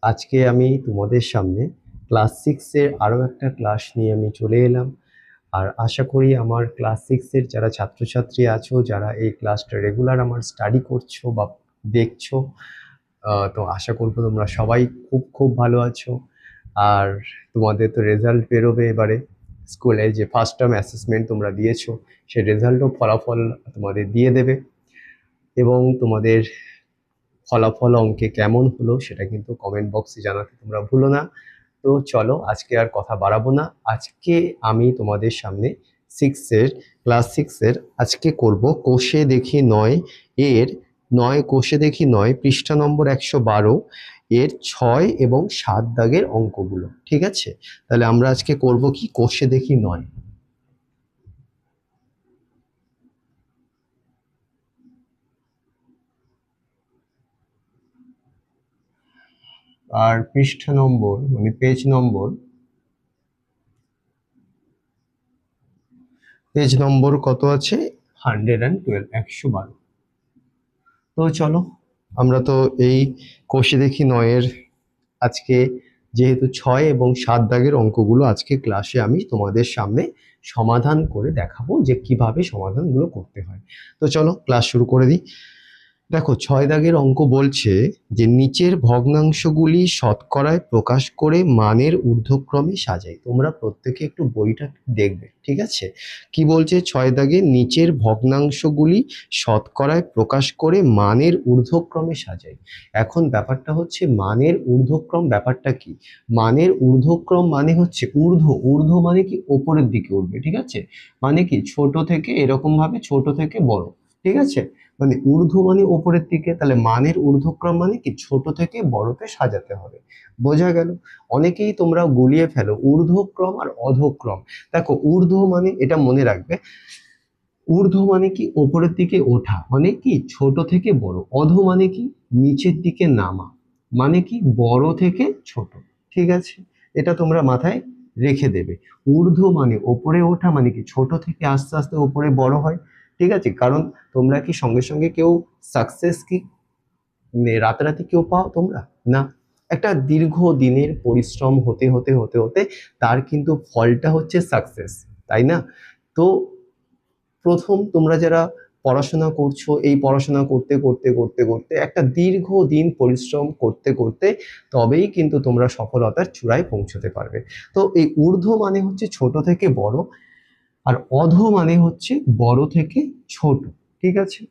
আজকে আমি তোমাদের সামনে ক্লাস সিক্সের আরও একটা ক্লাস নিয়ে আমি চলে এলাম। আর আশা করি আমার ক্লাস সিক্সের যারা ছাত্রছাত্রী আছো, যারা এই ক্লাসটা রেগুলার আমার স্টাডি করছো বা দেখছো, তো আশা করবো তোমরা সবাই খুব খুব ভালো আছো। আর তোমাদের তো রেজাল্ট বেরোবে এবারে। স্কুলে যে ফার্স্ট টার্ম অ্যাসেসমেন্ট তোমরা দিয়েছো, সেই রেজাল্টও ফলাফল তোমাদের দিয়ে দেবে। এবং তোমাদের ফলাফল অঙ্কে কেমন হলো সেটা কিন্তু কমেন্ট বক্সে জানাতে তোমরা ভুলো না। তো চলো, আজকে আর কথা বাড়াবো না। আজকে আমি তোমাদের সামনে ক্লাস সিক্সের আজকে করব কোষে দেখি নয় এর কোষে দেখি নয় পৃষ্ঠা নম্বর 112 এর 6 এবং 7 দাগের অঙ্কগুলো। ঠিক আছে, তাহলে আমরা আজকে করব কি, কোষে দেখি নয়। আর পৃষ্ঠা নম্বর মানে পেজ নম্বর কত আছে? 112, 112। তো চলো, আমরা তো এই কোষে দেখি নয়ের আজকে যেহেতু 6 এবং 7 দাগের অঙ্কগুলো আজকে ক্লাসে আমি তোমাদের সামনে সমাধান করে দেখাবো যে কিভাবে সমাধানগুলো করতে হয়। তো চলো ক্লাস শুরু করে দিই। দেখো, 6 দাগের অঙ্ক বলছে যে নিচের ভগ্নাংশগুলি শতকরায় প্রকাশ করে মানের ঊর্ধ্বক্রমে সাজাই। তোমরা প্রত্যেকে একটু বইটা দেখবে, ঠিক আছে? কি বলছে? 6 দাগে নিচের ভগ্নাংশগুলি শতকরায় প্রকাশ করে মানের ঊর্ধ্বক্রমে সাজাই। এখন ব্যাপারটা হচ্ছে মানের ঊর্ধ্বক্রম। ব্যাপারটা কি? মানের ঊর্ধ্বক্রম মানে হচ্ছে ঊর্ধ্ব মানে কি? ওপরের দিকে উঠবে, ঠিক আছে? মানে কি? ছোট থেকে এরকম ভাবে ছোট থেকে বড়, ঠিক আছে? মানে ঊর্ধ্ব মানে ওপরের দিকে, তাহলে মানের ঊর্ধ্বক্রম মানে কি? ছোট থেকে বড়তে সাজাতে হবে। বোঝা গেল? অনেকেই তোমরা গুলিয়ে ফেলো ঊর্ধ্বক্রম আর অধক্রম। দেখো, ঊর্ধ্ব মানে, এটা মনে রাখবে, ঊর্ধ্ব মানে কি? ওপরের দিকে ওঠা, মানে কি? ছোট থেকে বড়। অধ মানে কি? নিচের দিকে নামা, মানে কি? বড় থেকে ছোট। ঠিক আছে, এটা তোমরা মাথায় রেখে দেবে। ঊর্ধ্ব মানে ওপরে ওঠা, মানে কি? ছোট থেকে আস্তে আস্তে ওপরে বড় হয়। ঠিক আছে, কারণ তোমরা কি সঙ্গে সঙ্গে কেউ সাকসেস কি রাতারাতি কেউ পাও তোমরা? না, একটা দীর্ঘ দিনের পরিশ্রম হতে হতে হতে হতে তার কিন্তু ফলটা হচ্ছে সাকসেস, তাই না? তো প্রথম তোমরা যারা পড়াশোনা করছো, এই পড়াশোনা করতে করতে করতে করতে একটা দীর্ঘ দিন পরিশ্রম করতে করতে তবেই কিন্তু তোমরা সফলতার চূড়ায় পৌঁছতে পারবে। তো এই ঊর্ধ্ব মানে হচ্ছে ছোট থেকে বড়, আর অধ মানে হচ্ছে বড় থেকে ছোট। ঠিক আছে,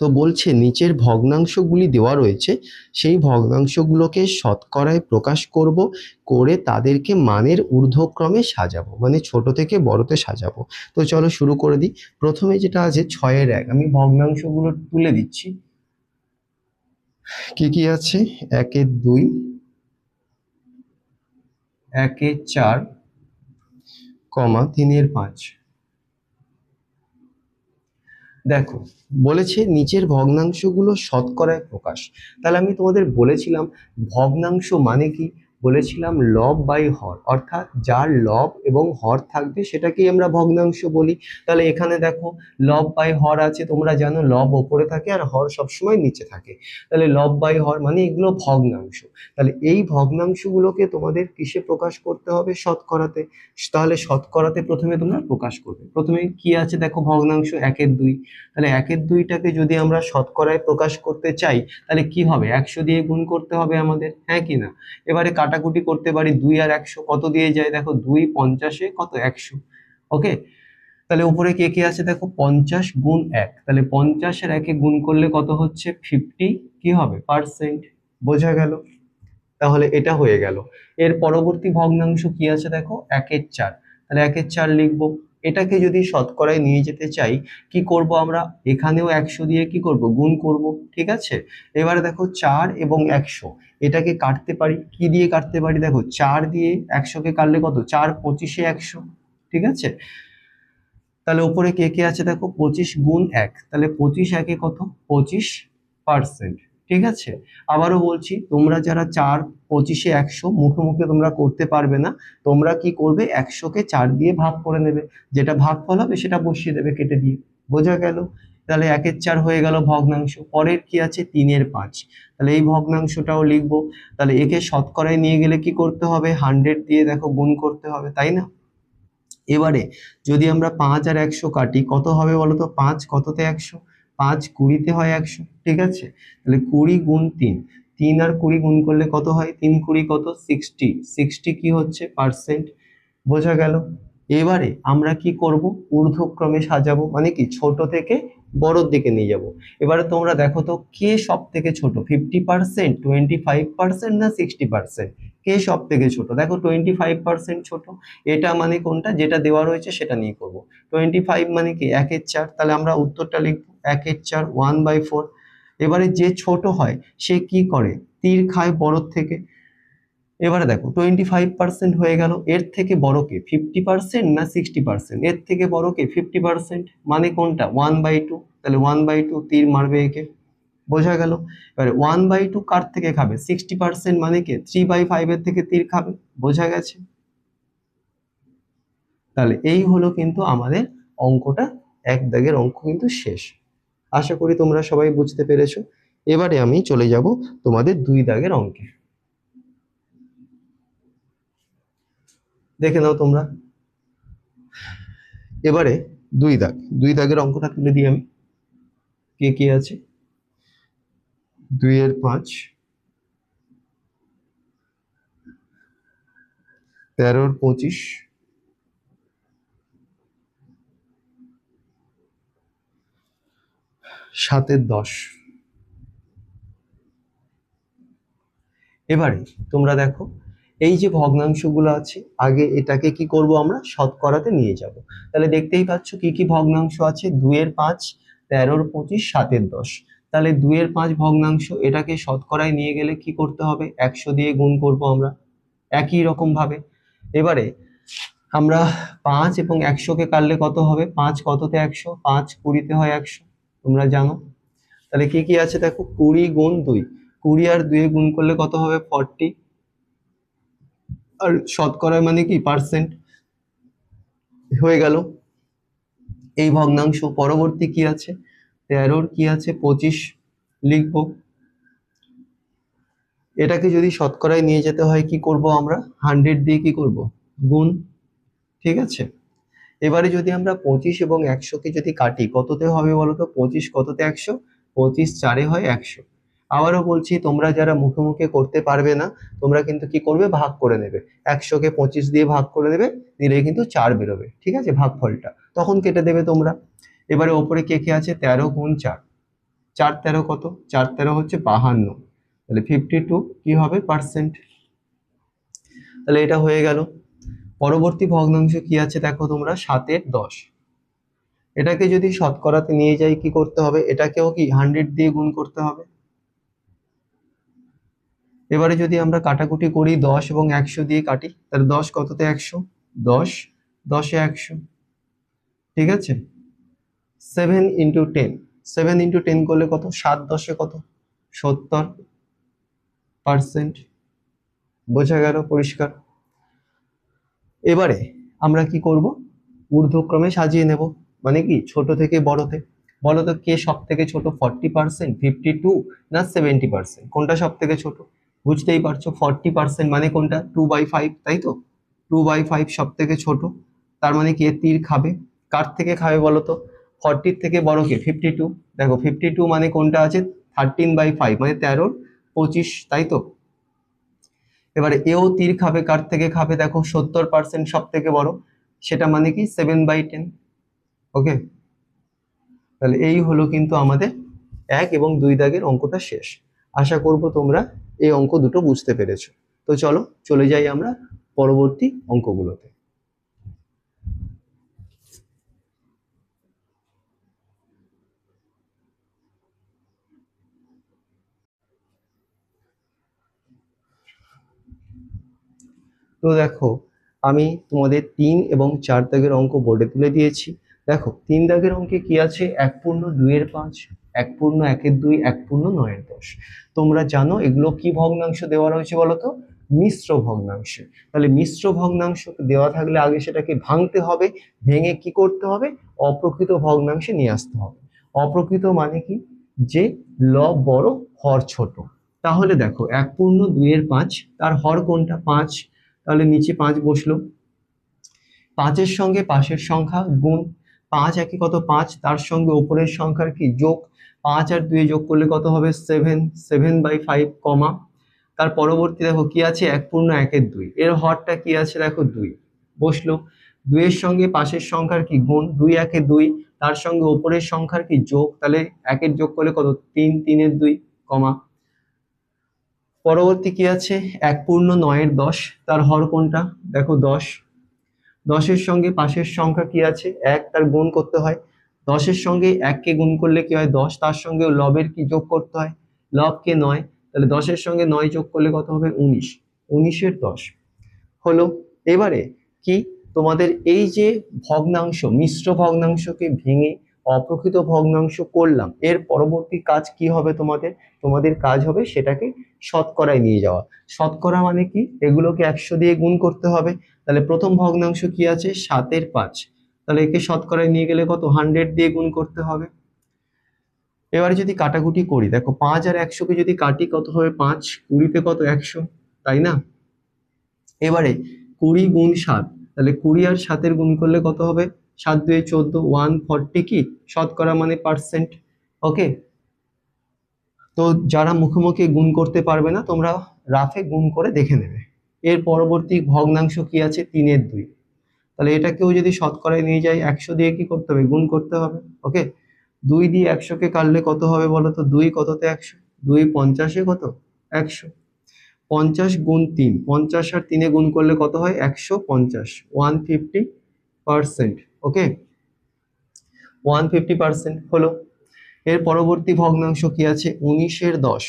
তো বলছে নিচের ভগ্নাংশগুলি দেওয়া রয়েছে, সেই ভগ্নাংশগুলোকে শতকরায় প্রকাশ করব, করে তাদেরকে মানের ঊর্ধ্বক্রমে সাজাবো, মানে ছোট থেকে বড়তে সাজাবো। তো চলো শুরু করে দিই। প্রথমে যেটা আছে 6-এর 1, আমি ভগ্নাংশগুলো তুলে দিচ্ছি। কি কি আছে? 1-এর 2, 1-এর 4, 3-এর 5। দেখো, বলেছে নিচের ভগ্নাংশগুলো শতকরায় প্রকাশ। তাহলে আমি তোমাদের বলেছিলাম ভগ্নাংশ মানে কি? বলেছিলাম লব বাই হর, অর্থাৎ যার লব এবং হর থাকবে সেটাকেই আমরা ভগ্নাংশ বলি। তাহলে এখানে দেখো লব বাই হর আছে, তোমরা জানো লব ওপরে থাকে আর হর সবসময় নিচে থাকে। তাহলে লব বাই হর মানে এগুলো ভগ্নাংশ। তাহলে এই ভগ্নাংশগুলোকে তোমাদের কিসে প্রকাশ করতে হবে? শতকরাতে। তাহলে শতকরাতে প্রথমে তোমরা প্রকাশ করবে। প্রথমে কি আছে দেখো, ভগ্নাংশ 1-এর 2। তাহলে 1-এর 2টাকে যদি আমরা শতকরায় প্রকাশ করতে চাই তাহলে কি হবে? 100 দিয়ে গুণ করতে হবে আমাদের, হ্যাঁ কি না? এবারে কাটাকুটি করতে পারি, 2 আর 100 কত দিয়ে যায়? দেখো 2 50-এ কত? 100। ওকে, তাহলে উপরে কে কে আছে দেখো, 50 গুণ 1, তাহলে 50-এর 1-এ গুণ করলে কত হচ্ছে? 50 কি হবে? পার্সেন্ট। বোঝা গেল? তাহলে এটা হয়ে গেল। এর পরবর্তী ভগ্নাংশ কি আছে দেখো, 1-এর 4। তাহলে 1-এর 4 লিখবো। এটাকে যদি শতকরায় নিয়ে যেতে চাই, কি করব আমরা? এখানেও 100 দিয়ে কি করব? গুণ করব। ঠিক আছে, এবারে দেখো 4 এবং 100 এটাকে কাটতে পারি। কি দিয়ে কাটতে পারি? দেখো 4 দিয়ে 100-কে কাটলে কত? 4 25-এ 100। ঠিক আছে, তাহলে উপরে কে কে আছে দেখো, 25 গুণ 1, তাহলে 25-1-এ কত? 25%। ঠিক আছে, আবারও বলছি, তোমরা যারা 4 25-এ 100 মুখে মুখে তোমরা করতে পারবে না, তোমরা কি করবে? 100-কে 4 দিয়ে ভাগ করে নেবে, যেটা ভাগফল হবে সেটা বসিয়ে দেবে কেটে দিয়ে। বোঝা গেল? তাহলে 1/4 হয়ে গেল ভগ্নাংশ। পরের কি আছে 3/5, তাহলে এই ভগ্নাংশটাও লিখবো। তাহলে একে শতকরায় নিয়ে গেলে কি করতে হবে 100 দিয়ে দেখো গুণ করতে হবে, তাই না? এবারে যদি আমরা 5 আর 100 কাটি কত হবে বলতো? 5 কততে 100, 5 20-তে হয় 100, ঠিক আছে? তাহলে 20 গুণ 3, 3 আর 20 গুণ করলে কত হয়? 3 20 কত 60, 60 কি হচ্ছে পার্সেন্ট, বোঝা গেল? এবারে আমরা কি করব ঊর্ধ্বক্রমে সাজাবো, মানে কি ছোট থেকে বড়র দিকে নিয়ে যাব। এবারে তোমরা দেখো তো কে সব থেকে ছোট, 50%, 25% না 60%? কে সব থেকে ছোট? দেখো 25% ছোট। এটা মানে কোনটা, যেটা দেওয়া রয়েছে সেটা নিয়ে করব। 25 মানে কি 1/4, তাহলে আমরা উত্তরটা লিখবো 1/4, 1/4। এবারে যে ছোট হয় সে কি করে, তীর খায় বড়র থেকে। এবারে দেখো 25% হয়ে গেল, এর থেকে বড় কে 50% না 60%? এর থেকে বড় কে 50%, মানে কোনটা 1/2, তাহলে 1/2 তীর মারবে একে, বোঝা গেল? এবারে 1/2 কার থেকে খাবে 60%, মানে কে 3/5 এর থেকে তীর খাবে, বোঝা গেছে? তাহলে এই হলো কিন্তু আমাদের অঙ্কটা, এক দাগের অঙ্ক কিন্তু শেষ। আশা করি তোমরা সবাই বুঝতে পেরেছো। এবারে আমি চলে যাব তোমাদের 2 দাগের অঙ্কে। দেখে নাও তোমরা। এবারে 2 দাগ, 2 দাগের অঙ্কটা তুলে দিই আমি। কে কে আছে? 2/5, 13/25, 7/10। এবারে তোমরা দেখো এই যে ভগ্নাংশগুলো আছে, আগে এটাকে কি করব আমরা শতকরাতে নিয়ে যাব। তাহলে দেখতেই পাচ্ছ কি কি ভগ্নাংশ আছে, 2/5, 13/25, 7/10। তাহলে 2/5 ভগ্নাংশ, এটাকে শতকরায় নিয়ে গেলে কি করতে হবে 100 দিয়ে গুণ করব আমরা একই রকম ভাবে। এবারে আমরা 5 এবং 100 কে কাটলে কত হবে, 5 কততে 100, 5 20-তে হয় 100, তোমরা জানো। তাহলে কি কি আছে দেখো, 20 গুণ 2, 20 আর 2 গুণ করলে কত হবে 40, আর শতকরা মানে কি পার্সেন্ট, হয়ে গেল এই ভগ্নাংশ। পরবর্তী কি আছে 13 কি আছে 25 লিখবো। এটাকে যদি শতকরায় নিয়ে যেতে হয় কি করব আমরা 100 দিয়ে কি করব গুণ, ঠিক আছে? এবারে যদি আমরা 25 এবং 100 কে যদি কাটি কততে হবে বলতো, 25 কততে 100, 25 4-এ হয় 100। আবারও বলছি তোমরা যারা মুখে মুখে করতে পারবে না, তোমরা কিন্তু কি করবে ভাগ করে নেবে, 100 কে 25 দিয়ে ভাগ করে দেবে, দিলে কিন্তু 4 বেরোবে, ঠিক আছে? ভাগফলটা তখন কেটে দেবে তোমরা। এবারে ওপরে কে কে আছে 13 গুণ 4, 4 13 কত, 4 13 হচ্ছে 52, তাহলে 52 কি হবে পার্সেন্ট। তাহলে এটা হয়ে গেল। পরবর্তী ভগ্নাংশ কি আছে দেখো তোমরা 7/10। এটাকে যদি শতকরাতে নিয়ে যাই কি করতে হবে, এটাকেও কি 100 দিয়ে গুণ করতে হবে। এবারে যদি আমরা কাটাকুটি করি 10 এবং 100 দিয়ে কাটি, তাহলে 10 কততে 100, 10 10-এ 100, ঠিক আছে? 7 ইন্টু 10, 7 ইন্টু 10 করলে কত, 7 10-এ কত 70%, বোঝা গেল পরিষ্কার? এবারে আমরা কি করব ঊর্ধ্বক্রমে সাজিয়ে নেব, মানে কি ছোট থেকে বড়তে। বলো তো কে সব থেকে ছোট, 40%, 52 না 70%? কোনটা সব থেকে ছোট? বুঝতেই পারছো 40% মানে কোনটা 2/5, তাই তো? 2/5 সব থেকে ছোট, তার মানে কি এর তীর খাবে। কার থেকে খাবে বলো তো, 40 থেকে বড় কে 52, দেখো 52 মানে কোনটা আছে 13/5 মানে 13/25, তাই তো? এবারে এও তীর খাবে, কার থেকে খাবে দেখো 70% সব থেকে বড়, সেটা মানে কি 7/10। ওকে, তাহলে এই হলো কিন্তু আমাদের 1 এবং 2 দাগের অঙ্কটা শেষ। আশা করব তোমরা এই অঙ্ক দুটো বুঝতে পেরেছো। তো চলো চলে যাই আমরা পরবর্তী অঙ্কগুলোতে। তো দেখো আমি তোমাদের 3 এবং 4 দাগের অঙ্ক বোর্ডে তুলে দিয়েছি। দেখো 3 দাগের অঙ্কে কি আছে, 1/2-এর 5, 1/1-এর 2, 1/9-এর 10। তোমরা জানো এগুলো কি ভগ্নাংশ দেওয়া রয়েছে বলতো, মিশ্র ভগ্নাংশ। তাহলে মিশ্র ভগ্নাংশ দেওয়া থাকলে আগে সেটাকে ভাঙতে হবে, ভেঙে কি করতে হবে অপ্রকৃত ভগ্নাংশে নিয়ে আসতে হবে। অপ্রকৃত মানে কি, যে লব বড় হর ছোট। তাহলে দেখো 1/2 তার হর কোনটা, 5, তাহলে নিচে 5 বসলো। 5-এর সঙ্গে পাশের সংখ্যা গুণ, 5 একে কত 5, তার সঙ্গে উপরের সংখ্যার কি যোগ, 5 আর 2 যোগ করলে কত হবে 7, 7/5 কমা, তার পরবর্তী দেখো কি আছে 1/2 এর হরটা কি আছে দেখো 2 বসলো। 2 এর সঙ্গে পাশের সংখ্যার কি গুণ, 2 একে 2, তার সঙ্গে উপরের সংখ্যার কি যোগ, তাহলে 1-এর যোগ করলে কত 3, 3/2 কমা, পরবর্তী কি আছে 1/9 তার হর কোনটা দেখো 10, 10-এর সঙ্গে পাশের সংখ্যা কি আছে 1, তার গুণ করতে হয়, 10-এর সঙ্গে 1-কে গুণ করলে কি হয় 10, তার সঙ্গে লবের কি যোগ করতে হয়, লবকে 9, তাহলে 10-এর সঙ্গে 9 যোগ করলে কত হবে 19, 19-এর 10 হলো। এবারে কি তোমাদের এই যে ভগ্নাংশ, মিশ্র ভগ্নাংশকে ভেঙে অপ্রকৃত ভগ্নাংশ করলাম, এর পরবর্তী কাজ কি হবে তোমাদের, তোমাদের কাজ হবে সেটাকে শতকরায় নিয়ে যাওয়া। শতকরা মানে কি, এগুলোকে 100 দিয়ে গুণ করতে হবে। তাহলে প্রথম ভগ্নাংশ কি আছে 7/5, তাহলে একে শতকরায় নিয়ে গেলে কত 100 দিয়ে গুণ করতে হবে। এবারে যদি কাটাকুটি করি, দেখো 5 আর 100-কে যদি কাটি কত হবে 5, 20-তে কত 100, তাই না। এবারে 20 গুণ 7, তাহলে 20 আর 7-এর গুণ করলে কত হবে 7 2 14, 140 কি শতকরা মানে পার্সেন্ট। ওকে, তো যারা মুখে মুখে গুণ করতে পারবে না, তোমরা রাফে গুণ করে দেখে নেবে। এর পরবর্তী ভগ্নাংশ কি আছে 3/2, তাহলে এটাকেও যদি শতকরায় নিয়ে যাই 100 দিয়ে কি করতে হবে গুণ করতে হবে। ওকে, 2 দিয়ে 100-কে কাটলে কত হবে বলো তো, 2 কততে 100, 2 50-এ কত 100, 50 গুণ 3, 50 আর 3-এ গুণ করলে কত হয় 150, 150%। ওকে, 150% হলো। এর পরবর্তী ভগ্নাংশ কি আছে 19/10,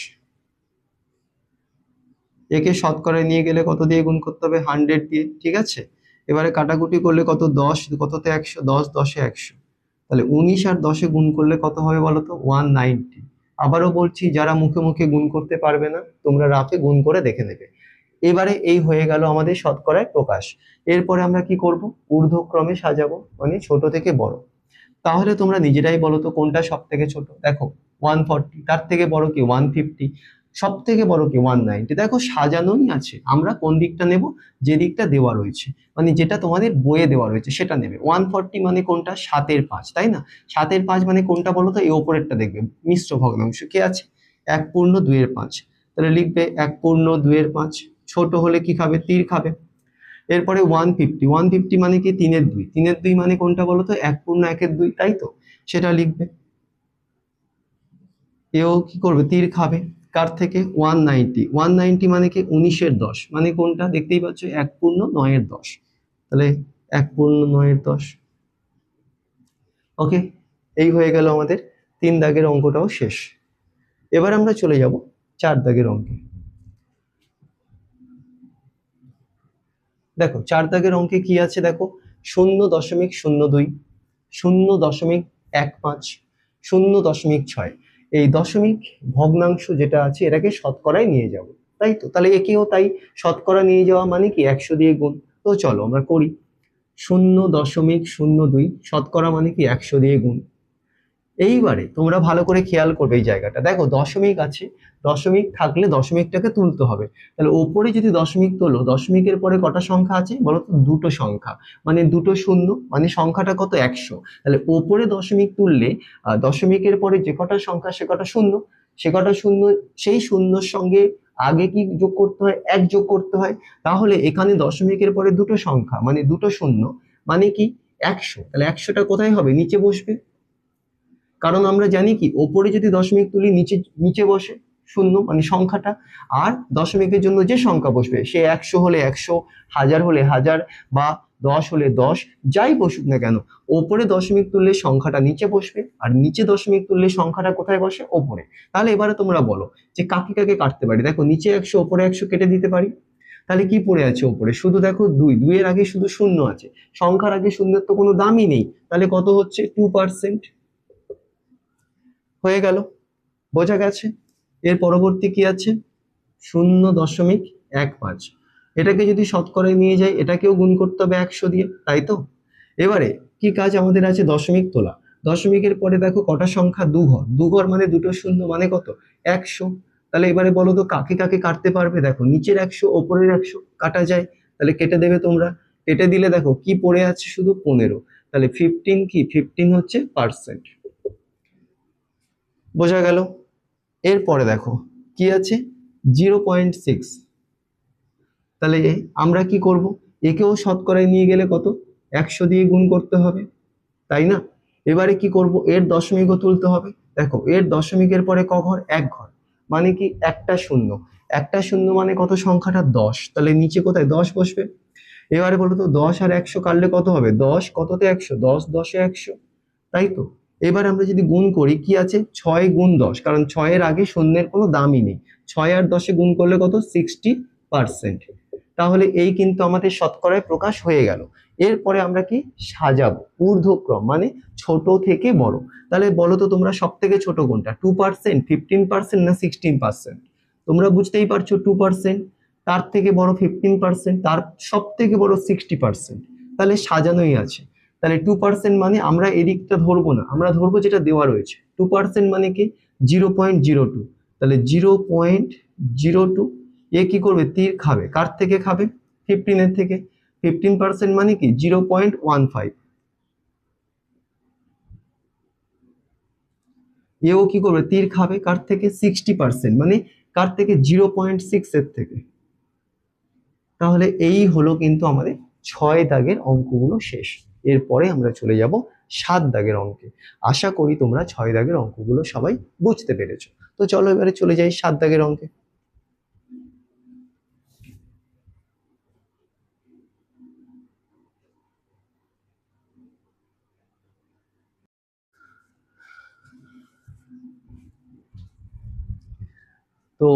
একে শতকরায় নিয়ে গেলে কত দিয়ে গুণ করতে হবে 100 দিয়ে, ঠিক আছে। এবারে কাটাকুটি করলে কত 10 কততে 100, 10 10-এ 100, তাহলে 19 আর 10-এ গুণ করলে কত হবে বলো তো 190। আবারও বলছি, যারা মুখে মুখে গুণ করতে পারবে না, তোমরা রাফে গুণ করে দেখে নেবে। এবারে এই হয়ে গেল আমাদের শতকরায় প্রকাশ। এরপরে আমরা কি করব, ঊর্ধ্বক্রমে সাজাবো, মানে ছোট থেকে বড়। তাহলে তোমরা নিজেরাই বলো তো কোনটা সব থেকে ছোট। দেখো 140, তার থেকে বড় কি 150, সব থেকে বড় কি 190। দেখো সাজানোই আছে, আমরা কোন দিকটা নেব, যে দিকটা দেওয়া রয়েছে, মানে যেটা তোমাদের বইয়ে দেওয়া রয়েছে সেটা নেবে। 140 মানে কোনটা 7/5, তাই না। 7/5 মানে কোনটা বলো তো, এই ওপরেরটা দেখবে মিশ্র ভগ্নাংশ কি আছে 1/2, তাহলে লিখবে 1/2, ছোট হলে কি খাবে তীর খাবে। এরপরে 150, 150 মানে কি 3/2, 3/2 মানে কোনটা বলো তো 1/1, তাই তো, সেটা লিখবে। এও কি করবে তীর খাবে কার থেকে 190, 190 মানে কি 19/10, মানে কোনটা দেখতেই পাচ্ছ 1/9, তাহলে 1/9। ওকে, এই হয়ে গেল আমাদের 3 দাগের অঙ্কটাও শেষ। এবার আমরা চলে যাব 4 দাগের অঙ্কে। দেখো 4 দাগের অঙ্কে কি আছে দেখো, 0.02, 0.15, 0.6, এই দশমিক ভগ্নাংশ যেটা আছে এটাকে শতকরায় নিয়ে যাব, তাই তো। তাহলে একেও তাই, শতকরা নিয়ে যাওয়া মানে কি 100 দিয়ে গুণ। তো চলো আমরা করি, 0.02 শতকরা মানে কি 100 দিয়ে গুণ। এইবারে তোমরা ভালো করে খেয়াল করবে এই জায়গাটা, দেখো দশমিক আছে, দশমিক থাকলে দশমিকটাকে তুলতে হবে। তাহলে ওপরে যদি দশমিক তোলো, দশমিকের পরে কটা সংখ্যা আছে বলো তো, দুটো সংখ্যা, মানে দুটো শূন্য, মানে সংখ্যাটা কত 100। তাহলে ওপরে দশমিক তুললে দশমিকের পরে যে কটা সংখ্যা সে কটা শূন্য, সে কটা শূন্য, সেই শূন্যর সঙ্গে আগে কি যোগ করতে হয় 1 যোগ করতে হয়। তাহলে এখানে দশমিকের পরে দুটো সংখ্যা মানে দুটো শূন্য, মানে কি 100, তাহলে 100টা কোথায় হবে নিচে বসবে। কারণ আমরা জানি কি ওপরে যদি দশমিক তুলি নিচে নিচে বসে শূন্য, মানে সংখ্যাটা। আর দশমিকের জন্য যে সংখ্যা বসবে সে 100 হলে 100, 1000 হলে 1000, বা 10 হলে 10, যাই বসুক না কেন, ওপরে দশমিক তুললে সংখ্যাটা নিচে বসবে, আর নিচে দশমিক তুললে সংখ্যাটা কোথায় বসে ওপরে। তাহলে এবারে তোমরা বলো যে কাকে কাকে কাটতে পারি। দেখো নিচে 100 ওপরে 100 কেটে দিতে পারি। তাহলে কি পড়ে আছে ওপরে, শুধু দেখো 2, 2 এর আগে শুধু শূন্য আছে, সংখ্যার আগে শূন্যের তো কোনো দামই নেই, তাহলে কত হচ্ছে 2%। হয়ে গেল, বোঝা গেছে। এর পরবর্তী কি আছে 0.15, এটাকে যদি শতকরায় নিয়ে যাই এটাকেও গুণ করতে হবে 100 দিয়ে, তাই তো। এবারে কি কাজ আমাদের আছে, দশমিক তোলা। দশমিকের পরে দেখো কটা সংখ্যা, দুঘর, দুঘর মানে দুটো শূন্য মানে কত, 100। তাহলে এবারে বলো তো কাকে কাকে কাটতে পারবে, দেখো নিচের 100 ওপরের 100 কাটা যায়, তাহলে কেটে দেবে তোমরা। কেটে দিলে দেখো কি পড়ে আছে, শুধু 15। তাহলে 15 কি, 15 হচ্ছে পার্সেন্ট। বোঝা গেল? এরপরে দেখো কি আছে, 0.6। তাহলে আমরা কি করব, একেও শতকরায় নিয়ে গেলে কত, 100 দিয়ে গুণ করতে হবে, তাই না? এবারে কি করব, এর দশমিকও তুলতে হবে। দেখো এর দশমিকের পরে ক ঘর, 1 ঘর, মানে কি একটা শূন্য। একটা শূন্য মানে কত, সংখ্যাটা 10, তাহলে নিচে কোথায় 10 বসবে। এবারে বলো তো 10 আর 100 কাটলে কত হবে, 10 কততে 100, 10 10 এ 100, তাই তো? এবার আমরা যদি গুণ করি, কি আছে, 6 গুণ 10, কারণ 6 এর আগে শূন্যের কোনো দামই নেই। 6 আর 10 গুণ করলে কত, 60%। তাহলে এই কিন্তু আমাদের শতকরায় প্রকাশ হয়ে গেল। এরপরে আমরা কি সাজাবো, ঊর্ধ্বক্রম মানে ছোট থেকে বড়। তাহলে বলো তো তোমরা সব থেকে ছোট কোনটা, 2%, 15% না 16%? তোমরা বুঝতেই পারছো 2%, তার থেকে বড় 15%, তার সব থেকে বড় 60%। তাহলে সাজানোই আছে। তাহলে 2% মানে আমরা এদিকটা ধরবো না, আমরা ধরবো যেটা দেওয়া রয়েছে। 2% মানে কি, 0.02। তাহলে 0.02, এ কি করবে, তীর খাবে, কার থেকে খাবে, 15 এর থেকে। 15% মানে কি 0.15, এও কি করবে, তীর খাবে, কার থেকে, 60% মানে কার থেকে, 0.6 এর থেকে। তাহলে এই হলো কিন্তু আমাদের 6 দাগের অঙ্কগুলো শেষ। এরপরে আমরা চলে যাব 7 দাগের অঙ্কে। আশা করি তোমরা 6 দাগের অঙ্কগুলো সবাই বুঝতে পেরেছো। তো চলো এবারে চলে যাই 7 দাগের অঙ্কে। তো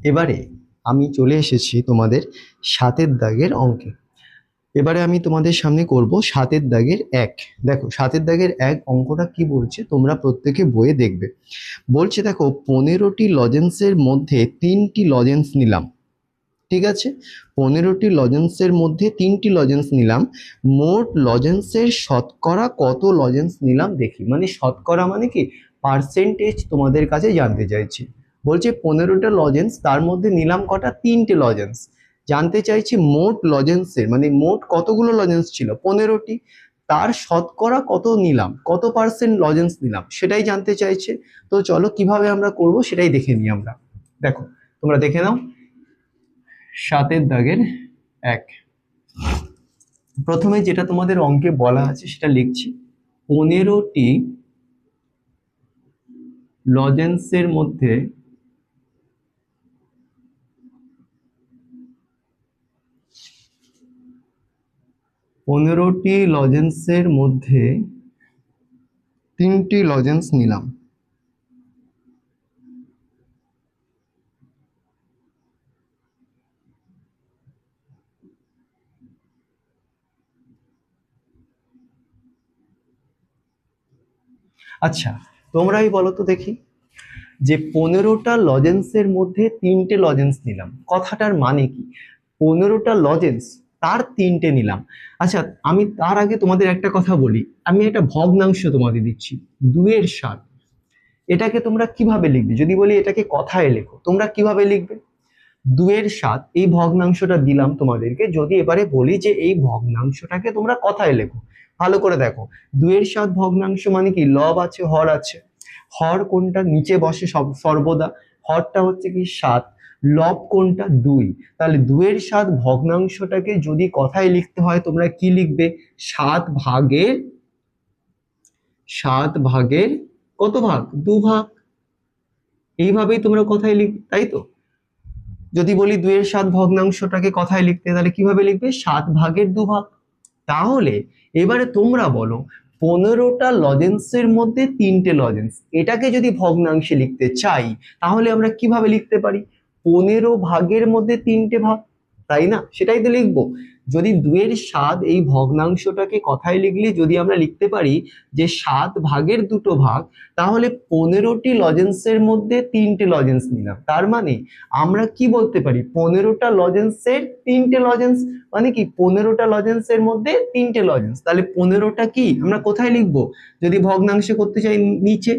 এবারে আমি চলে এসেছি তোমাদের 7 দাগের অঙ্কে। এবারে আমি তোমাদের সামনে করব 7 দাগের 1। দেখো 7 দাগের 1 অঙ্কটা কি বলছে, তোমরা প্রত্যেকে বইয়ে দেখবে। বলছে দেখো 15টি লজেন্সের মধ্যে 3টি লজেন্স নিলাম, ঠিক আছে? 15টি লজেন্সের মধ্যে 3টি লজেন্স নিলাম, মোট লজেন্সের শতকরা কত লজেন্স নিলাম দেখি। মানে শতকরা মানে কি, পার্সেন্টেজ তোমাদের কাছে জানতে চাইছি। বলছে 15টা লজেন্স, তার মধ্যে নিলাম কটা, 3টে লজেন্স। জানতে চাইছি মোট লজেন্সের, মানে মোট কতগুলো লজেন্স ছিল, 15টি, তার শতকরা কত নিলাম, কত পার্সেন্ট লজেন্স নিলাম, সেটাই জানতে চাইছে। তো চলো কিভাবে আমরা করব সেটাই দেখে নিই আমরা। দেখো তোমরা দেখে নাও 7 দাগের 1। প্রথমে যেটা তোমাদের অঙ্কে বলা আছে সেটা লিখছি, 15টি লজেন্সের মধ্যে 3টি লজেন্স নিলাম। আচ্ছা তোমরাই বলো তো দেখি, যে 15টা লজেন্সের মধ্যে 3টে লজেন্স নিলাম, কথাটার মানে কি, 15টা লজেন্স তার 3টে নিলাম। আচ্ছা আমি তার আগে তোমাদের একটা কথা বলি, আমি একটা ভগ্নাংশ তোমাদের দিচ্ছি, 2/7। এটাকে তোমরা কিভাবে লিখবে, যদি বলি এটাকে কথায় লেখো, তোমরা কিভাবে লিখবে, 2/7 এই ভগ্নাংশটা দিলাম তোমাদেরকে, যদি এবারে বলি যে এই ভগ্নাংশটাকে তোমরা কথায় লেখো, ভালো করে দেখো। 2/7 ভগ্নাংশ মানে কি, লব আছে হর আছে, হর কোনটা, নিচে বসে সর্বদা, হরটা হচ্ছে কি 7, লব কোনটা 2। তাহলে 2/7 ভগ্নাংশটাকে যদি কথায় লিখতে হয় তোমরা কি লিখবে, 7 ভাগের কত ভাগ, 2 ভাগ। এইভাবেই তোমরা কথায় লিখবে, তাই তো? যদি বলি 2/7 ভগ্নাংশটাকে কথায় লিখতে, তাহলে কিভাবে লিখবে, 7/2 ভাগ। তাহলে এবারে তোমরা বলো 15টা লজেন্সের মধ্যে 3টে লজেন্স, এটাকে যদি ভগ্নাংশে লিখতে চাই তাহলে আমরা কিভাবে লিখতে পারি, 15 ভাগের মধ্যে 3টে ভাগ, তাই না? সেটাই তো লিখবো। যদি 2 এর 7 এই ভগ্নাংশটাকে কথায় লিখলে যদি আমরা লিখতে পারি যে 7 ভাগের 2 ভাগ, তাহলে 15টি লজেন্সের মধ্যে 3টে লজেন্স নিলাম। তার মানে আমরা কি বলতে পারি, 15টা লজেন্সের 3টে লজেন্স, মানে কি 15টা লজেন্সের মধ্যে 3টে লজেন্স। তাহলে 15টা কি আমরা কোথায় লিখবো যদি ভগ্নাংশে করতে চাই, নিচে,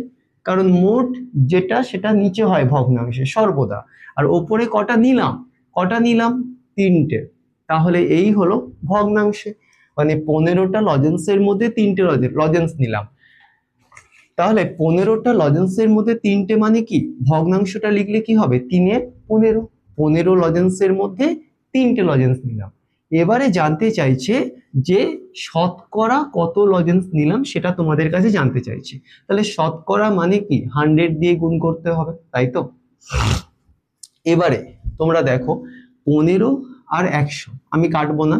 কারণ মোট যেটা সেটা নিচে হয় ভগ্নাংশে সর্বদা। আর ওপরে কটা নিলাম, 3টে। তাহলে এই হলো ভগ্নাংশে, মানে 15টা লজেন্সের মধ্যে 3টে লজেন্স নিলাম। তাহলে 15টা লজেন্সের মধ্যে 3টে মানে কি, ভগ্নাংশটা লিখলে কি হবে, 3 এ 15, 15 লজেন্সের মধ্যে 3টে লজেন্স নিলাম। এবারে জানতে চাইছে যে শতকরা কত লজেন্স নিলাম, সেটা তোমাদের কাছে জানতে চাইছে। তাহলে শতকরা মানে কি, 100 দিয়ে গুণ করতে হবে, তাই তো। এবারে তোমরা দেখো 15 আর 100 আমি কাটবো না,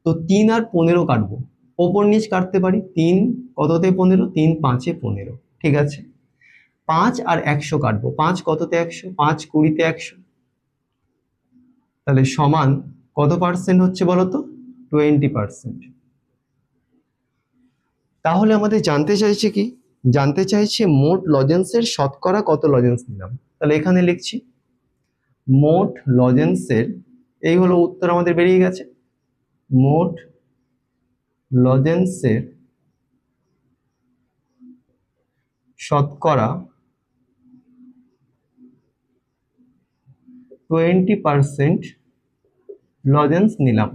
তো 3 আর 15 কাটবো, ওপর নিচ কাটতে পারি। 3 কততে 15, 3 5 এ 15, ঠিক আছে। 5 আর 100 কাটবো, 5 কততে 100, 5 20তে 100, তাহলে সমান কত পার্সেন্ট হচ্ছে বলো তো, 20%। তাহলে আমাদের জানতে চাইছে কি, জানতে চাইছে মোট লজেন্সের শতকরা কত লজেন্স নিলাম। তাহলে এখানে লিখছি মোট লজেন্সের, এই হলো উত্তর আমাদের বেরিয়ে গেছে, মোট লজেন্সের শতকরা 20% লজেন্স নিলাম।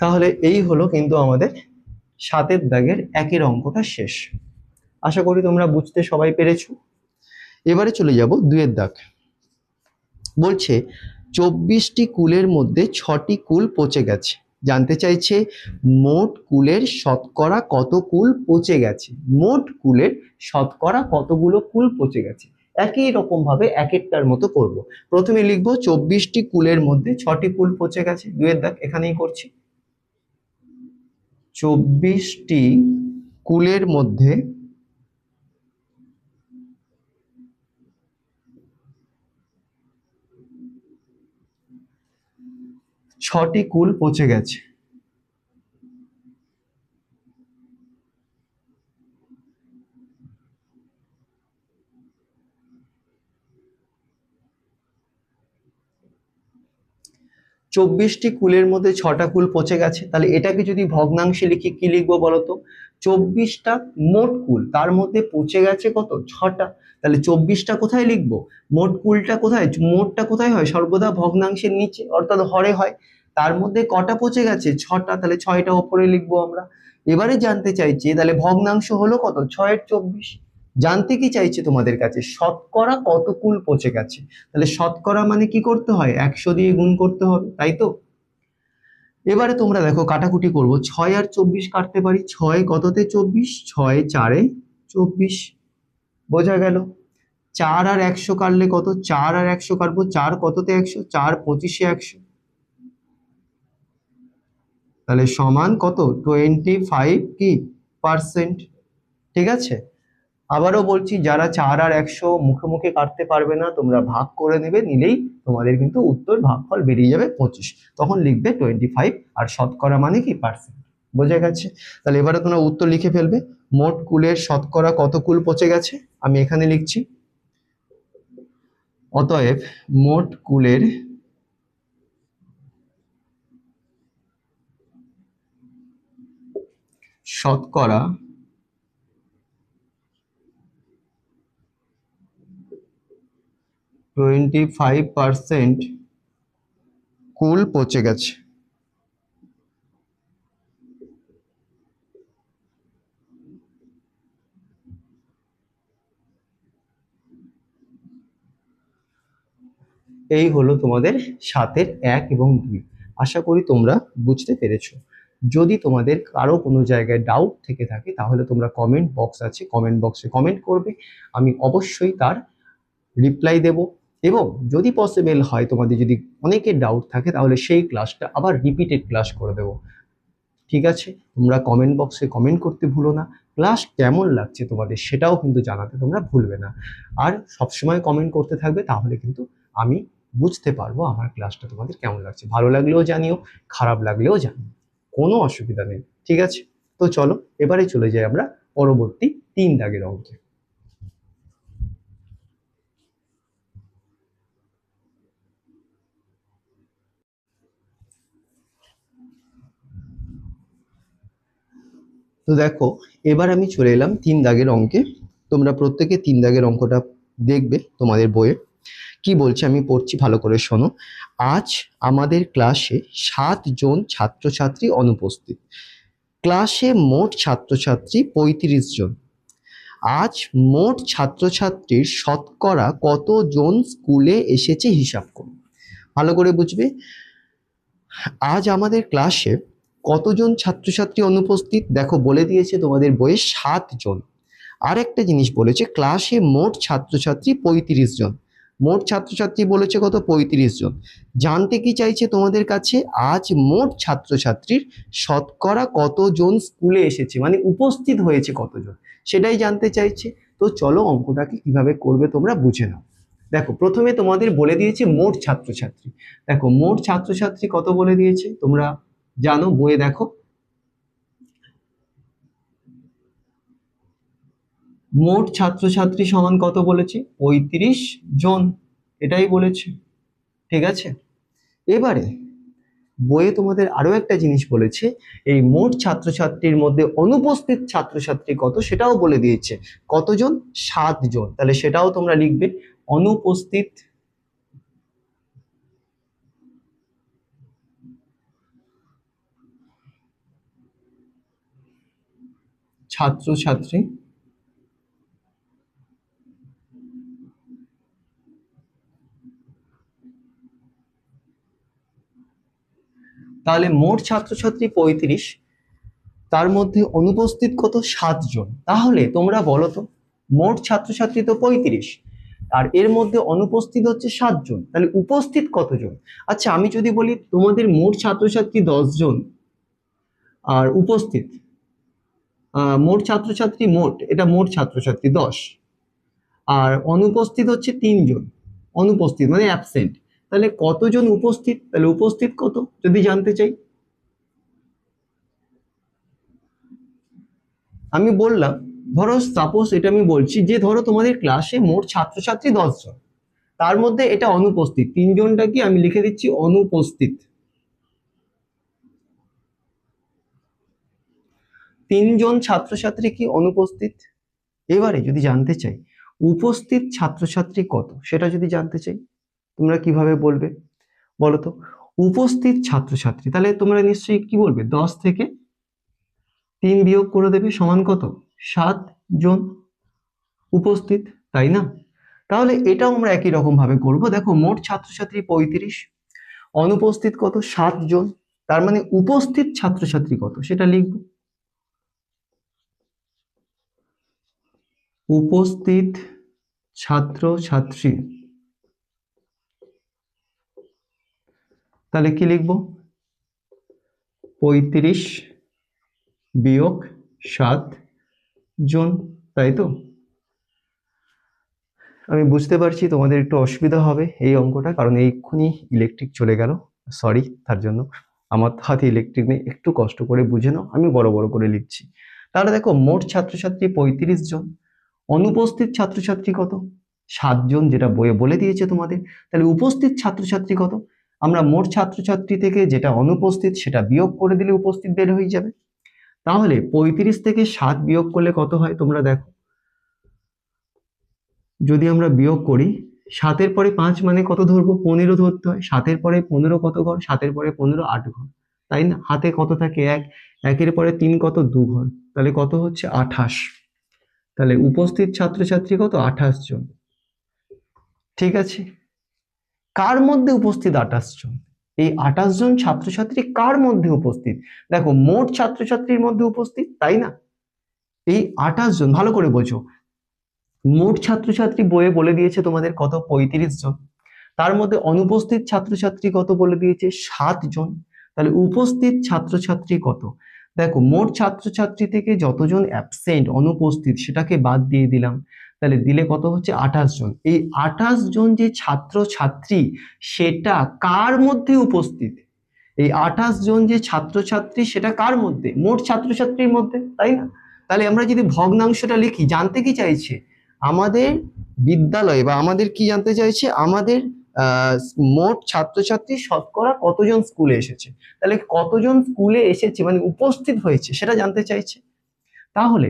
তাহলে এই হলো কিন্তু আমাদের 7 দাগের 1 অঙ্কটা শেষ। আশা করি তোমরা বুঝতে সবাই পেরেছো। এবারে চলে যাব 2 দাগ। বলছে 24টি কুলের মধ্যে 6টি কুল পচে গেছে। জানতে চাইছে মোট কুলের শতকরা কত কুল পচে গেছে, মোট কুলের শতকরা কতগুলো কুল পচে গেছে। একই রকম ভাবে এক একটার মতো করব। প্রথমে লিখব 24টি কুলের মধ্যে 6টি কুল পচে গেছে, 2 দাগ এখানেই করছি। 24টি কুলের মধ্যে 6টি কুল পচে গেছে। চব্বিশটি কুলের মধ্যে 6টা কুল পচে গেছে, তাহলে এটাকে যদি ভগ্নাংশে লিখি কি লিখবো বলতো, 24টা মোট কুল, তার মধ্যে পচে গেছে কত, 6টা। তাহলে 24টা কোথায় লিখবো, মোট কুলটা কোথায়, মোটটা কোথায় হয়, সর্বদা ভগ্নাংশের নিচে অর্থাৎ হরে হয়। তার মধ্যে কটা পচে গেছে, 6টা, তাহলে 6টা ওপরে লিখবো আমরা। এবারে জানতে চাইছি তাহলে ভগ্নাংশ হলো কত, 6 এর 24। জানতে কি চাইছে তোমাদের কাছে, শতকরা কত কুল পচে গেছে। তাহলে শতকরা মানে কি করতে হয়, 100 দিয়ে গুণ করতে হবে, তাই তো। এবারে তোমরা দেখো কাটাকুটি করব, 6 আর 24 কাটতে পারি, 6 কততে 24, 6 4 এ 24, বোঝা গেল। 4 আর 100 কাটলে কত, 4 আর 100 কাটবো, 4 কততে 100, 4 25 এ 100, তাহলে সমান কত 25 কি পার্সেন্ট, ঠিক আছে। আবারও বলছি, যারা 4 আর 100 মুখে মুখে কাটতে পারবে না, তোমরা ভাগ করে নেবে, নিলেই তোমাদের কিন্তু উত্তর ভাগফল বেরিয়ে যাবে 25, তখন লিখবে 25, আর শতকরা মানে কি পার্সেন্ট, বোঝা গেছে। তাহলে এবারে তোমরা উত্তর লিখে ফেলবে, মোট কুলের শতকরা কত কুল পচে গেছে, আমি এখানে লিখছি। অতএব মোট কুলের শতকরা 25% কুল পচে গেছে। এই হলো তোমাদের 7-এর 1 এবং 2। আশা করি তোমরা বুঝতে পেরেছো। যদি তোমাদের কারো কোনো জায়গায় ডাউট থেকে থাকে, তাহলে তোমরা কমেন্ট বক্স আছে, কমেন্ট বক্সে কমেন্ট করবে, আমি অবশ্যই তার রিপ্লাই দেব। এবং যদি পসিবল হয়, তোমাদের যদি অনেকের ডাউট থাকে, তাহলে সেই ক্লাসটা আবার রিপিটেড ক্লাস করে দেবো, ঠিক আছে। তোমরা কমেন্ট বক্সে কমেন্ট করতে ভুলো না। ক্লাস কেমন লাগছে তোমাদের সেটাও কিন্তু জানাতে তোমরা ভুলবে না। আর সবসময় কমেন্ট করতে থাকবে, তাহলে কিন্তু আমি বুঝতে পারবো আমার ক্লাসটা তোমাদের কেমন লাগছে। ভালো লাগলেও জানিও, খারাপ লাগলেও জানিও, কোনো অসুবিধা নেই, ঠিক আছে? তো চলো এবারে চলে যাই আমরা পরবর্তী 3 দাগের অঙ্কে। তো দেখো, এবার আমি চলে এলাম 3 দাগের অঙ্কে। তোমরা প্রত্যেকে 3 দাগের অঙ্কটা দেখবে তোমাদের বইয়ে। কি বলছে আমি পড়ছি, ভালো করে শোনো। আজ আমাদের ক্লাসে 7 জন ছাত্রছাত্রী অনুপস্থিত। ক্লাসে মোট ছাত্রছাত্রী 35 জন। আজ মোট ছাত্রছাত্রীর শতকরা কতজন স্কুলে এসেছে হিসাব করো। ভালো করে বুঝবে, আজ আমাদের ক্লাসে কতজন ছাত্রছাত্রী অনুপস্থিত। দেখো বলে দিয়েছে তোমাদের বইয়ে 7 জন। আর একটা জিনিস বলেছে, ক্লাসে মোট ছাত্রছাত্রী 35 জন। মোট ছাত্রছাত্রী বলেছে কত? 35 জন। জানতে কি চাইছে তোমাদের কাছে? আজ মোট ছাত্রছাত্রীর শতকরা কতজন স্কুলে এসেছে, মানে উপস্থিত হয়েছে কতজন, সেটাই জানতে চাইছে। তো চলো অঙ্কটাকে কিভাবে করবে তোমরা বুঝে নাও। দেখো প্রথমে তোমাদের বলে দিয়েছে মোট ছাত্রছাত্রী। দেখো মোট ছাত্রছাত্রী কত বলে দিয়েছে তোমরা জানো, বইয়ে দেখো। মোট ছাত্রছাত্রী সমান কত বলেছে? 35 জন, এটাই বলেছে, ঠিক আছে? এবারে বইয়ে তোমাদের আরো একটা জিনিস বলেছে, এই মোট ছাত্রছাত্রীর মধ্যে অনুপস্থিত ছাত্রছাত্রী কত সেটাও বলে দিয়েছে। কতজন? 7 জন। তাহলে সেটাও তোমরা লিখবে, অনুপস্থিত ছাত্রছাত্রী। তাহলে মোট ছাত্রছাত্রী 35, তার মধ্যে অনুপস্থিত কত? 7 জন। তাহলে তোমরা বলো তো, মোট ছাত্রছাত্রী তো 35, আর এর মধ্যে অনুপস্থিত হচ্ছে 7 জন, তাহলে উপস্থিত কতজন? আচ্ছা আমি যদি বলি তোমাদের মোট ছাত্রছাত্রী 10 জন, আর উপস্থিত মোট ছাত্রছাত্রী, মোট এটা মোট ছাত্রছাত্রী 10, আর অনুপস্থিত হচ্ছে 3 জন। অনুপস্থিত মানে অ্যাবসেন্ট। তাহলে কতজন উপস্থিত? তাহলে উপস্থিত কত যদি জানতে চাই, আমি বললাম, ধরো সাপোজ এটা আমি বলছি যে ধরো তোমাদের ক্লাসে মোট ছাত্রছাত্রী 10 জন, তার মধ্যে এটা অনুপস্থিত 3 জনটা কি আমি লিখে দিচ্ছি অনুপস্থিত। 3 জন ছাত্রছাত্রী কি অনুপস্থিত। এবারে যদি জানতে চাই উপস্থিত ছাত্রছাত্রী কত, সেটা যদি জানতে চাই তোমরা কিভাবে বলবে বলো তো? উপস্থিত ছাত্রছাত্রী, তাহলে তোমরা নিশ্চয়ই কি বলবে? 10 থেকে 3 বিয়োগ করে দেবে, সমান কত? 7 জন উপস্থিত, তাই না? তাহলে এটাও আমরা একই রকম ভাবে করব। দেখো মোট ছাত্রছাত্রী 35, অনুপস্থিত কত? 7 জন। তার মানে উপস্থিত ছাত্রছাত্রী কত সেটা লিখব। উপস্থিত ছাত্রছাত্রী, তাহলে কি লিখব? 35 বিয়োগ 7 জন, তাই তো? আমি বুঝতে পারছি তোমাদের একটু অসুবিধা হবে এই অঙ্কটা, কারণ এইক্ষুনি ইলেকট্রিক চলে গেল, সরি তার জন্য। আমার হাতে ইলেকট্রিক নেই, একটু কষ্ট করে বুঝে নাও, আমি বড় বড় করে লিখছি। তাহলে দেখো মোট ছাত্রছাত্রী 35 জন, অনুপস্থিত ছাত্রছাত্রী কত? 7 জন, যেটা বইয়ে বলে দিয়েছে তোমাদের। তাহলে উপস্থিত ছাত্রছাত্রী কত? আমরা মোট ছাত্রছাত্রী থেকে যেটা অনুপস্থিত সেটা বিয়োগ করে দিলে উপস্থিত বের হয়ে যাবে। তাহলে 35 থেকে 7 বিয়োগ করলে কত হয় তোমরা দেখো, যদি আমরা বিয়োগ করি, 7-এর পরে 5 মানে কত ধরবো? 15 ধরতে হয়। 7-এর পরে 15 কত ঘর? 7-এর পরে 15 8 ঘর, তাই না? হাতে কত থাকে? 1, 1-এর পরে 3 কত? 2 ঘর, তাহলে কত হচ্ছে? 28। তাহলে উপস্থিত ছাত্রছাত্রী কত? 28 জন, ঠিক আছে? কার মধ্যে উপস্থিত 28 জন? এই 28 জন ছাত্রছাত্রী কার মধ্যে উপস্থিত? দেখো মোট ছাত্রছাত্রীর মধ্যে উপস্থিত, তাই না? এই 28 জন, ভালো করে বোঝো, মোট ছাত্রছাত্রী বইয়ে বলে দিয়েছে তোমাদের কত? 35 জন। তার মধ্যে অনুপস্থিত ছাত্রছাত্রী কত বলে দিয়েছে? 7 জন। তাহলে উপস্থিত ছাত্রছাত্রী কত? দেখো মোট ছাত্রছাত্রী থেকে যতজন অ্যাবসেন্ট অনুপস্থিত সেটাকে বাদ দিয়ে দিলাম, তাহলে দিলে কত হচ্ছে 28 জন। এই 28 জন যে ছাত্রছাত্রী সেটা কার মধ্যে উপস্থিত? এই 28 জন যে ছাত্রছাত্রী সেটা কার মধ্যে? মোট ছাত্রছাত্রীর মধ্যে, তাই না? তাহলে আমরা যদি ভগ্নাংশটা লিখি, জানতে কি চাইছে আমাদের বিদ্যালয়ে, বা আমাদের কি জানতে চাইছে আমাদের আহ মোট ছাত্রছাত্রী শতকরা কতজন স্কুলে এসেছে, তাহলে কতজন স্কুলে এসেছে মানে উপস্থিত হয়েছে সেটা জানতে চাইছে। তাহলে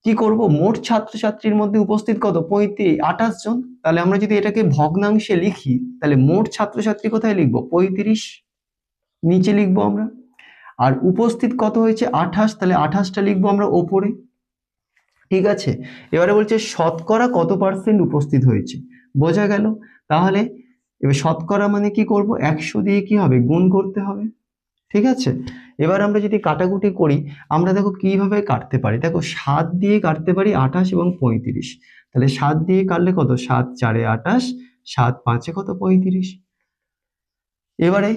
কি করব, মোট ছাত্রছাত্রীর মধ্যে উপস্থিত কত 28 জন, তাহলে আমরা যদি এটাকে ভগ্নাংশে লিখি তাহলে মোট ছাত্রছাত্রী কোথায় লিখবো 35, নিচে লিখবো আমরা। আর উপস্থিত কত হয়েছে 28, তাহলে 28টা লিখবো আমরা ওপরে। ঠিক আছে, এবারে বলছে শতকরা কত পার্সেন্ট উপস্থিত হয়েছে, বোঝা গেল? তাহলে এবার শতকরা মানে কি করব, 100 দিয়ে কি হবে গুণ করতে হবে। ঠিক আছে, এবার আমরা যদি কাটাকুটি করি, আমরা দেখো কিভাবে কাটতে পারি, দেখো 7 দিয়ে কাটতে পারি 28 এবং 35। তাহলে 7 দিয়ে কাটলে কত, 7 4 28, 7 5 কত 35। এবারে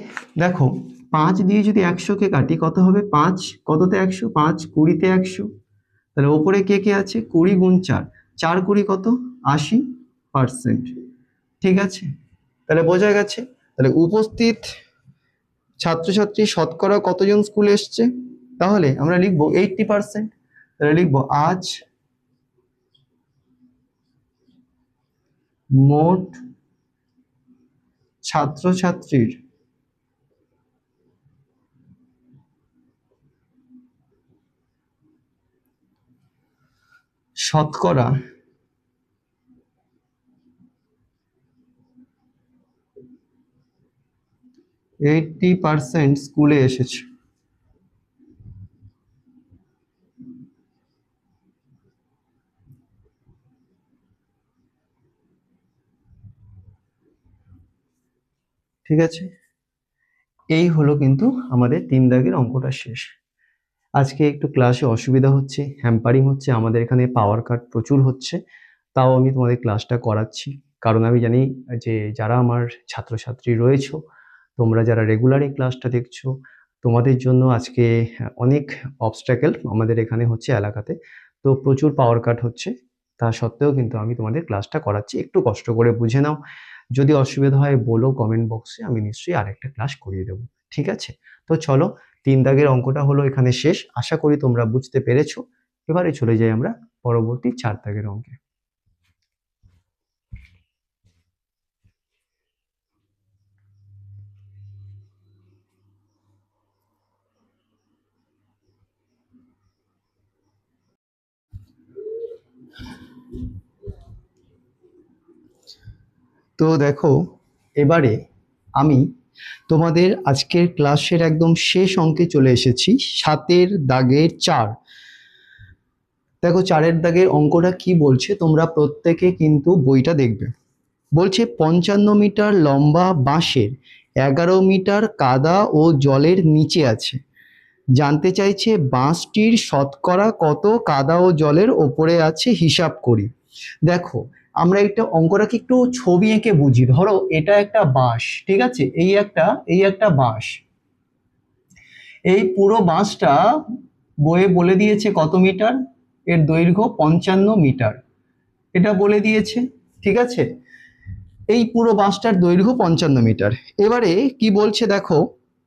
দেখো 5 দিয়ে যদি 100 কে কাটি কত হবে, 5 কততে 100, 5 20-তে 100। তাহলে ওপরে কে কে আছে, 20 গুণ 4, 4 20 কত 80%। ঠিক আছে, তাহলে বোঝা গেছে। তাহলে উপস্থিত ছাত্রছাত্রী শতকরা কতজন স্কুলে এসছে, তাহলে আমরা লিখবো 80%। তাহলে লিখবো আজ মোট ছাত্রছাত্রীর শতকরা 80% স্কুলে এসেছে। ঠিক আছে, এই হলো কিন্তু আমাদের 3 দাগের অঙ্কটা শেষ। আজকে একটু ক্লাসে অসুবিধা হচ্ছে, হ্যাম্পারিং হচ্ছে, আমাদের এখানে পাওয়ার কাট প্রচুর হচ্ছে, তাও আমি তোমাদের ক্লাসটা করাচ্ছি, কারণ আমি জানি যে যারা আমার ছাত্রছাত্রী রয়েছো, তোমরা যারা রেগুলার এই ক্লাসটা দেখছো, তোমাদের জন্য আজকে অনেক অবস্ট্যাকেল আমাদের এখানে হচ্ছে এলাকাতে, তো প্রচুর পাওয়ার কাট হচ্ছে। তা সত্ত্বেও কিন্তু আমি তোমাদের ক্লাসটা করাচ্ছি, একটু কষ্ট করে বুঝে নাও। যদি অসুবিধা হয় বলো কমেন্ট বক্সে, আমি নিশ্চয়ই আরেকটা ক্লাস করিয়ে দেবো। ঠিক আছে, তো চলো 3 দাগের অঙ্কটা হলো এখানে শেষ, আশা করি তোমরা বুঝতে পেরেছো। এবারে চলে যাই আমরা পরবর্তী 4 দাগের অঙ্কে। তো দেখো, এবারে আমি তোমাদের আজকের ক্লাসের একদম শেষ অঙ্কে চলে এসেছি, 7 দাগের 4। দেখো 4 দাগের অঙ্কটা কি বলছে, তোমরা প্রত্যেকে কিন্তু বইটা দেখবে। বলছে 55 মিটার লম্বা বাঁশের 11 মিটার কাদা ও জলের নিচে আছে, জানতে চাইছে বাঁশটির শতকরা কত কাদা ও জলের ওপরে আছে, হিসাব করি। দেখো আমরা একটা অঙ্কটাকে একটু ছবি এঁকে বুঝি। ধরো এটা একটা বাঁশ, ঠিক আছে, এই একটা বাঁশ, এই পুরো বাঁশটা বইয়ে বলে দিয়েছে কত মিটার, এর দৈর্ঘ্য 55 মিটার, এটা বলে দিয়েছে। ঠিক আছে, এই পুরো বাঁশটার দৈর্ঘ্য 55 মিটার। এবারে কি বলছে দেখো,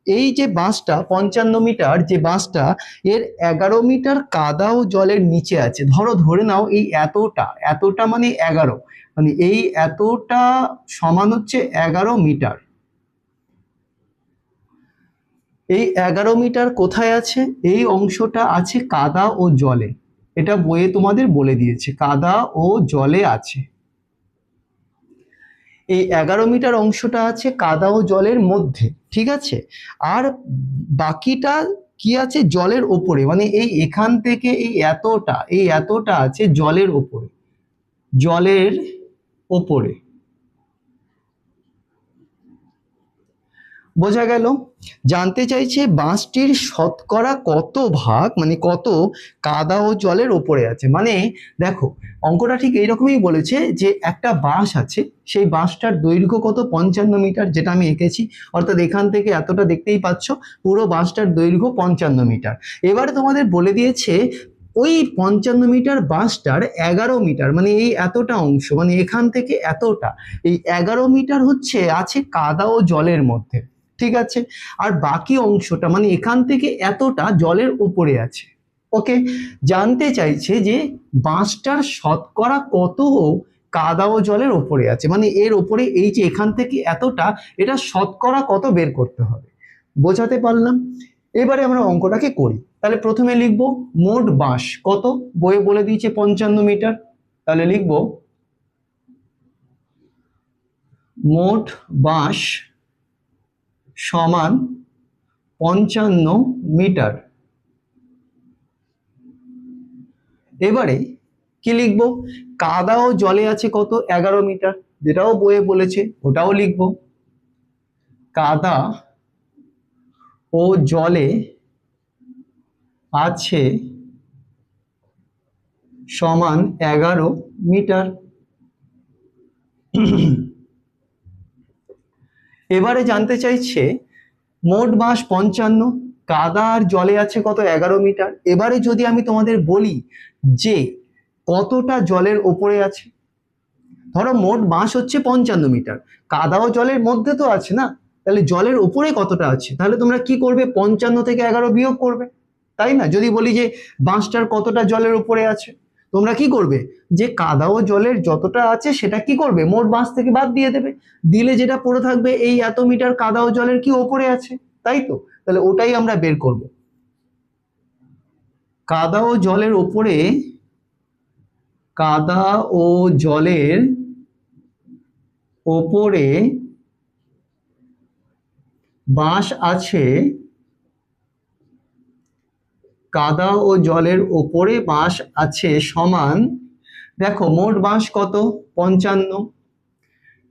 এই যে বাঁশটা 55 মিটার, যে বাঁশটা এর 11 মিটার কাদা ও জলের নিচে আছে। ধরে নাও এই এতটা, এতটা মানে 11, মানে এই এতটা সমান হচ্ছে 11 মিটার। এই 11 মিটার কোথায় আছে, এই অংশটা আছে কাদা ও জলে, এটা বইয়ে তোমাদের বলে দিয়েছে কাদা ও জলে আছে। এই 11 মিটার অংশটা আছে কাদা ও জলের মধ্যে, ঠিক আছে। আর বাকিটা কি আছে, জলের ওপরে, মানে এই এখান থেকে এই এতটা আছে জলের ওপরে, জলের ওপরে। বোঝা গেল? জানতে চাইছে বাঁশটির শতকরা কত ভাগ মানে কত কাদা ও জলের ওপরে আছে। মানে দেখো অঙ্কটা ঠিক এইরকমই বলেছে যে একটা বাঁশ আছে, সেই বাঁশটার দৈর্ঘ্য কত 55 মিটার, যেটা আমি এঁকেছি, অর্থাৎ এখান থেকে এতটা দেখতেই পাচ্ছ, পুরো বাঁশটার দৈর্ঘ্য 55 মিটার। এবারে তোমাদের বলে দিয়েছে ওই 55 মিটার বাঁশটার 11 মিটার মানে এই এতটা অংশ, মানে এখান থেকে এতটা, এই 11 মিটার হচ্ছে আছে কাদা ও জলের মধ্যে, ঠিক আছে? আর বাকি অংশটা মানে এখান থেকে এতটা জলের উপরে আছে। ওকে, জানতে চাইছে যে বাঁশটার শতকরা কত কাদা ও জলের উপরে আছে, মানে এর উপরে এই যে এখান থেকে এতটা, এটা শতকরা কত বের করতে হবে। বোঝাতে পারলাম? এবারে আমরা অঙ্কটাকে করি। তাহলে প্রথমে লিখবো মোট বাঁশ কত, বইয়ে বলে দিয়েছে 55 মিটার, তাহলে লিখবো মোট বাঁশ সমান 55 মিটার। এবারে কি লিখবো, কাদা ও জলে আছে কত 11 মিটার, যেটাও বইয়ে বলেছে ওটাও লিখবো, কাদা ও জলে আছে সমান 11 মিটার। এবারে জানতে চাইছে মোট বাঁশ 55, কাদা আর জলে আছে কত 11 মিটার। এবারে যদি আমি তোমাদের বলি যে কতটা জলের ওপরে আছে, ধরো মোট বাঁশ হচ্ছে 55 মিটার, কাদা ও জলের মধ্যে তো আছে না, তাহলে জলের উপরে কতটা আছে, তাহলে তোমরা কি করবে 55 থেকে 11 বিয়োগ করবে, তাই না? যদি বলি যে বাঁশটার কতটা জলের উপরে আছে, তোমরা কি করবে যে কাদা ও জলের যতটা আছে সেটা কি করবে মোট বাঁশ থেকে বাদ দিয়ে দেবে, দিলে যেটা পড়ে থাকবে এই এত মিটার কাদা ও জলের কি ওপরে আছে, তাই তো? তাহলে ওটাই আমরা বের করব। কাদা ও জলের ওপরে, কাদা ও জলের ওপরে বাঁশ আছে, কাদা ও জলের ওপরে বাঁশ আছে সমান, দেখো মোট বাঁশ কত 55,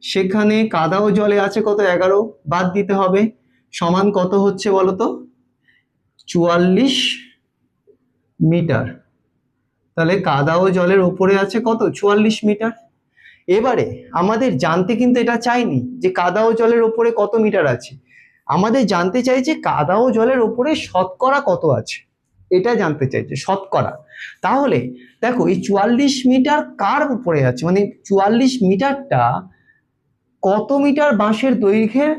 সেখানে কাদা ও জলে আছে কত 11, বাদ দিতে হবে, সমান কত হচ্ছে বলতো 44 মিটার। তাহলে কাদা ও জলের ওপরে আছে কত 44 মিটার। এবারে আমাদের জানতে কিন্তু এটা চাইনি যে কাদা ও জলের ওপরে কত মিটার আছে, আমাদের জানতে চাইছে কাদা ও জলের ওপরে শতকরা কত আছে, এটা জানতে চাইছে শতকরা। তাহলে দেখো এই 44 মিটার কার উপরে আছে, মানে 44 মিটারটা কত মিটার বাঁশের দৈর্ঘ্যের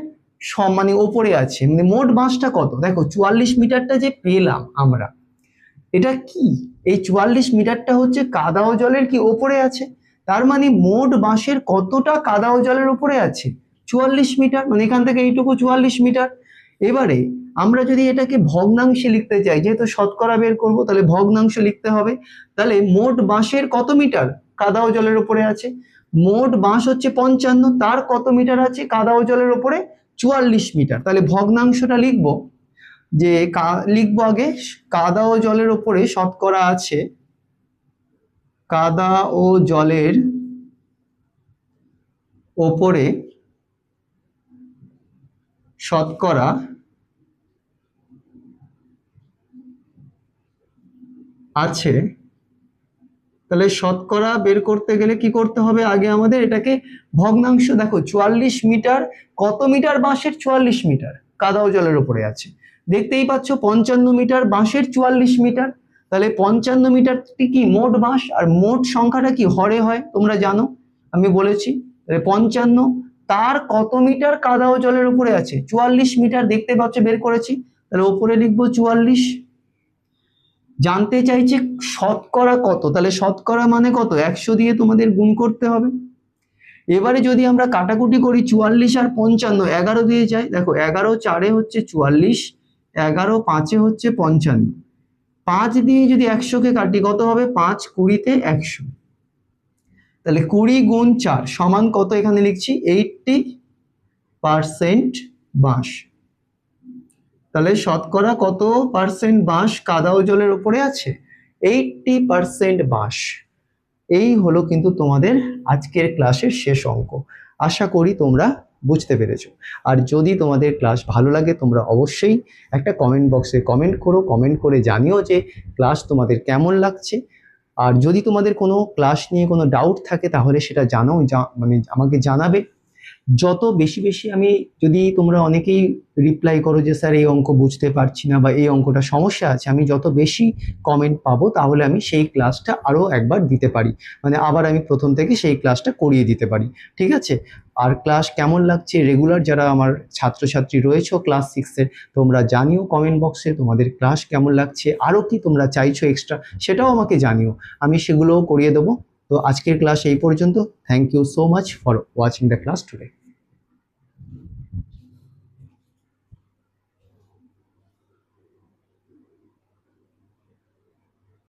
মানে ওপরে আছে, মানে মোট বাঁশটা কত, দেখো 44 মিটারটা যে পেলাম আমরা, এটা কি এই 44 মিটারটা হচ্ছে কাদা ও জলের কি ওপরে আছে, তার মানে মোট বাঁশের কতটা কাদা ও জলের উপরে আছে 44 মিটার, মানে এখান থেকে এইটুকু 44 মিটার। এবারে আমরা যদি এটাকে ভগ্নাংশে লিখতে চাই, যেহেতু শতকরা বের করব তাহলে ভগ্নাংশ লিখতে হবে, তাহলে মোট বাঁশের কত মিটার কাদা ও জলের উপরে আছে, মোট বাঁশ হচ্ছে 55, তার কত মিটার আছে কাদা ও জলের উপরে 44 মিটার, তাহলে ভগ্নাংশটা লিখবো যে লিখবো আগে কাদা ও জলের উপরে শতকরা আছে, কাদা ও জলের ওপরে শতকরা আছে। তাহলে শতকরা বের করতে গেলে কি করতে হবে, আগে আমাদের এটাকে ভগ্নাংশ, দেখো 44 মিটার কত মিটার বাঁশের 44 মিটার কাদা ও জলের উপরে আছে, দেখতেই পাচ্ছ 55 মিটার বাঁশের 44 মিটার, তাহলে 55 মিটারটি কি মোট বাঁশ, আর মোট সংখ্যাটা কি হরে হয় তোমরা জানো, আমি বলেছি, তাহলে 55 তার কত মিটার কাদা ও জলের উপরে আছে 44 মিটার, দেখতে পাচ্ছ বের করেছি, তাহলে উপরে লিখবো 44। জানতে চাইছে শতকরা কত, তাহলে শতকরা মানে কত 100 দিয়ে তোমাদের গুণ করতে হবে। এবারে যদি আমরা কাটাকুটি করি 44 আর 55 11 দিয়ে যায়, দেখো 11 4 হচ্ছে 44, 11 5 হচ্ছে 55, 5 দিয়ে যদি 100 কে কাটি কত হবে 5 20 100, তাহলে 20 গুণ 4 সমান কত, এখানে লিখছি 80% বাঁশ। তাহলে শতকরা কত পার্সেন্ট বাঁশ কাদা ও জলের উপরে আছে 80% বাঁশ। এই হলো কিন্তু তোমাদের আজকের ক্লাসের শেষ অঙ্ক। আশা করি তোমরা বুঝতে পেরেছো। আর যদি তোমাদের ক্লাস ভালো লাগে তোমরা অবশ্যই একটা কমেন্ট বক্সে কমেন্ট করো, কমেন্ট করে জানিও যে ক্লাস তোমাদের কেমন লাগছে। আর যদি তোমাদের কোনো ক্লাস নিয়ে কোনো ডাউট থাকে তাহলে সেটা জানাও, মানে আমাকে জানাবে। যত বেশি বেশি আমি, যদি তোমরা অনেকেই রিপ্লাই করো যে স্যার এই অঙ্ক বুঝতে পারছি না বা এই অঙ্কটা সমস্যা আছে, আমি যত বেশি কমেন্ট পাবো তাহলে আমি সেই ক্লাসটা আরও একবার দিতে পারি, মানে আবার আমি প্রথম থেকে সেই ক্লাসটা করিয়ে দিতে পারি। ঠিক আছে? আর ক্লাস কেমন লাগছে, রেগুলার যারা আমার ছাত্রছাত্রী রয়েছে ক্লাস 6-এর, তোমরা জানিও কমেন্ট বক্সে তোমাদের ক্লাস কেমন লাগছে, আরও কি তোমরা চাইছো এক্সট্রা সেটাও আমাকে জানিও, আমি সেগুলোও করিয়ে দেবো। তো আজকের ক্লাস এই পর্যন্ত। Thank you so much for watching the class today.